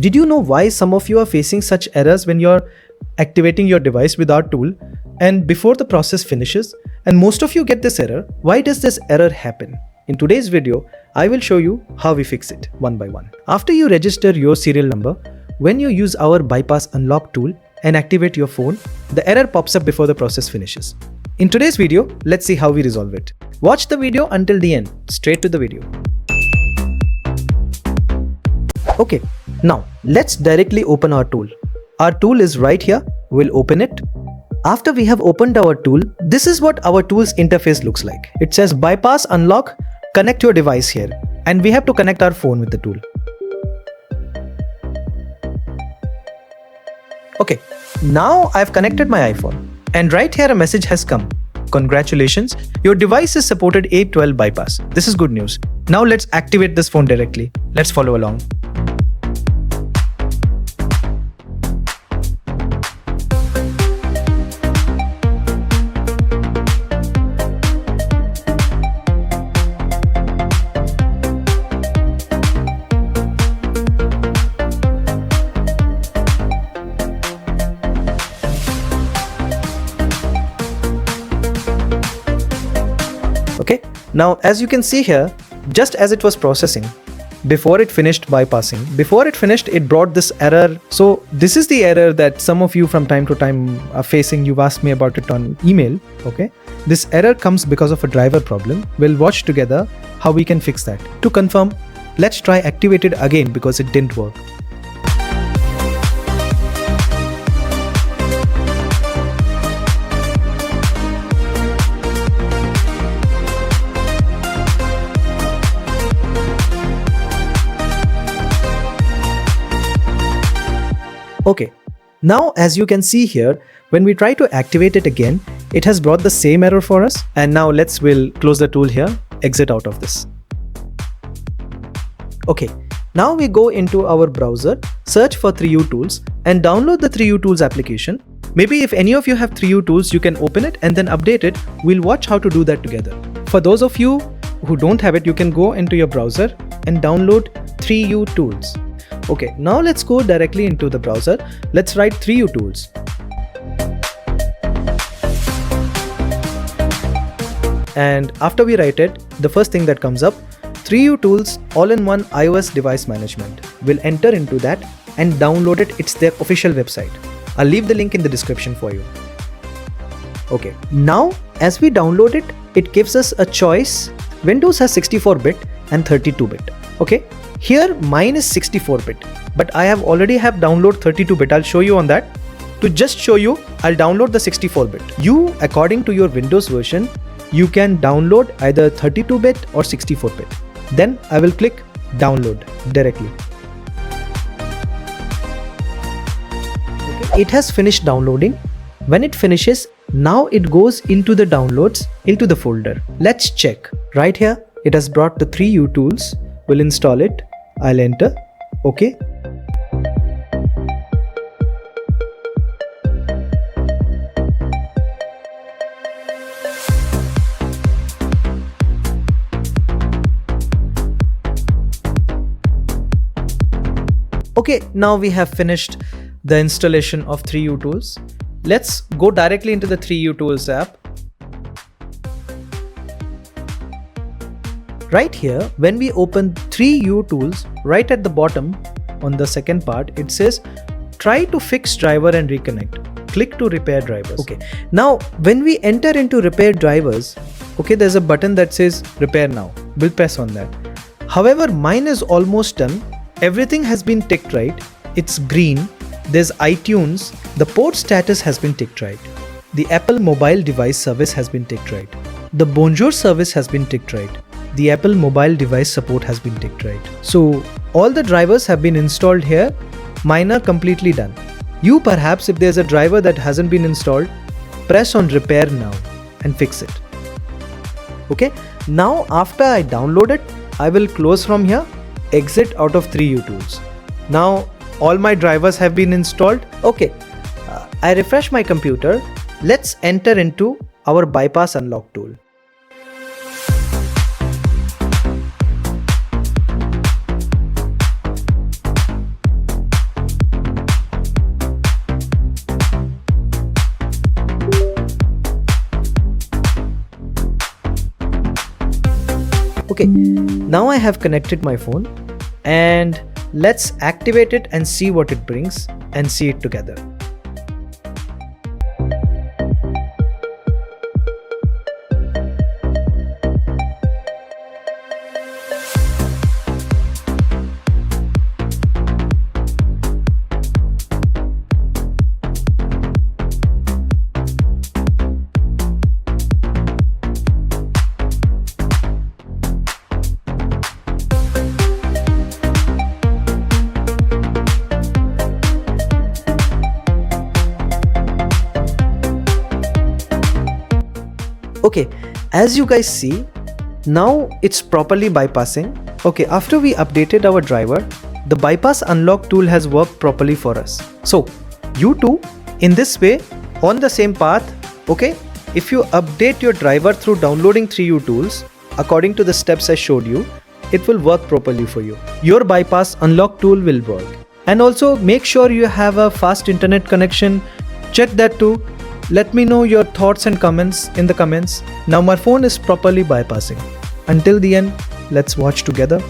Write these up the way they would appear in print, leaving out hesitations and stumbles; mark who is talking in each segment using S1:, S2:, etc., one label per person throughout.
S1: Did you know why some of you are facing such errors when you're activating your device with our tool and before the process finishes? And most of you get this error. Why does this error happen? In today's video, I will show you how we fix it one by one. After you register your serial number, when you use our bypass unlock tool and activate your phone, the error pops up before the process finishes. In today's video, let's see how we resolve it. Watch the video until the end, straight to the video. Okay, now let's directly open our tool. Our tool is right here. We'll open it. After we have opened our tool, this is what our tool's interface looks like. It says bypass unlock, connect your device here, and we have to connect our phone with the tool. Okay, now I've connected my iPhone, and right here a message has come. Congratulations, your device is supported 812 bypass. This is good news. Now let's activate this phone directly. Let's follow along. Okay, now as you can see here, just as it was processing, before it finished bypassing, it brought this error. So this is the error that some of you from time to time are facing. You've asked me about it on email. Okay, this error comes because of a driver problem. We'll watch together how we can fix that. To confirm, let's try activate it again because it didn't work. Okay, now as you can see here, when we try to activate it again, it has brought the same error for us. And now we'll close the tool here, exit out of this. Okay, now we go into our browser, search for 3U Tools and download the 3U Tools application. Maybe if any of you have 3U Tools, you can open it and then update it. We'll watch how to do that together. For those of you who don't have it, you can go into your browser and download 3U Tools. Okay, now let's go directly into the browser. Let's write 3U Tools. And after we write it, the first thing that comes up, 3U Tools all-in-one iOS device management. We'll enter into that and download it. It's their official website. I'll leave the link in the description for you. Okay, now as we download it, it gives us a choice. Windows has 64-bit and 32-bit. Okay. Here mine is 64-bit, but I already have download 32-bit. I'll show you on that. To just show you, I'll download the 64-bit. You, according to your Windows version, you can download either 32-bit or 64-bit. Then I will click download directly. Okay. It has finished downloading. When it finishes, now it goes into the downloads, into the folder. Let's check. Right here, it has brought the 3U Tools. We'll install it. I'll enter. Okay. Okay, now we have finished the installation of 3U Tools. Let's go directly into the 3U Tools app. Right here, when we open 3U Tools, right at the bottom on the second part, it says try to fix driver and reconnect. Click to repair drivers. Okay, now when we enter into repair drivers, okay, there's a button that says repair now. We'll press on that. However, mine is almost done. Everything has been ticked right. It's green. There's iTunes. The port status has been ticked right. The Apple mobile device service has been ticked right. The Bonjour service has been ticked right. The Apple mobile device support has been ticked right. So all the drivers have been installed here. Mine are completely done. You perhaps, if there's a driver that hasn't been installed, press on repair now and fix it. Okay. Now after I download it, I will close from here, exit out of 3U Tools. Now all my drivers have been installed. Okay. I refresh my computer. Let's enter into our bypass unlock tool. Now I have connected my phone, and let's activate it and see what it brings and see it together. Okay, as you guys see, now it's properly bypassing. Okay, after we updated our driver, the bypass unlock tool has worked properly for us. So you too, in this way, on the same path, okay, if you update your driver through downloading 3U tools, according to the steps I showed you, it will work properly for you. Your bypass unlock tool will work. And also make sure you have a fast internet connection. Check that too. Let me know your thoughts and comments in the comments. Now my phone is properly bypassing. Until the end, let's watch together.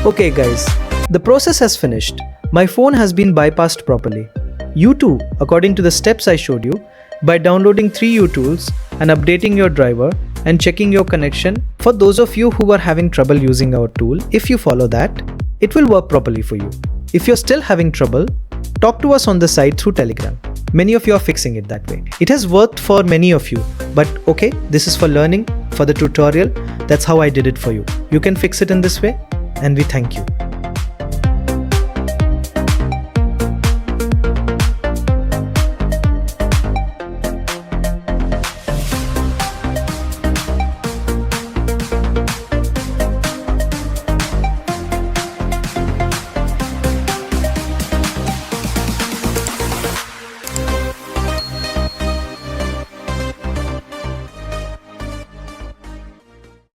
S1: Okay guys, the process has finished. My phone has been bypassed properly. You too, according to the steps I showed you, by downloading 3U tools and updating your driver and checking your connection. For those of you who are having trouble using our tool, if you follow that, it will work properly for you. If you're still having trouble, talk to us on the site through Telegram. Many of you are fixing it that way. It has worked for many of you, but okay, this is for learning, for the tutorial. That's how I did it for you. You can fix it in this way, and we thank you.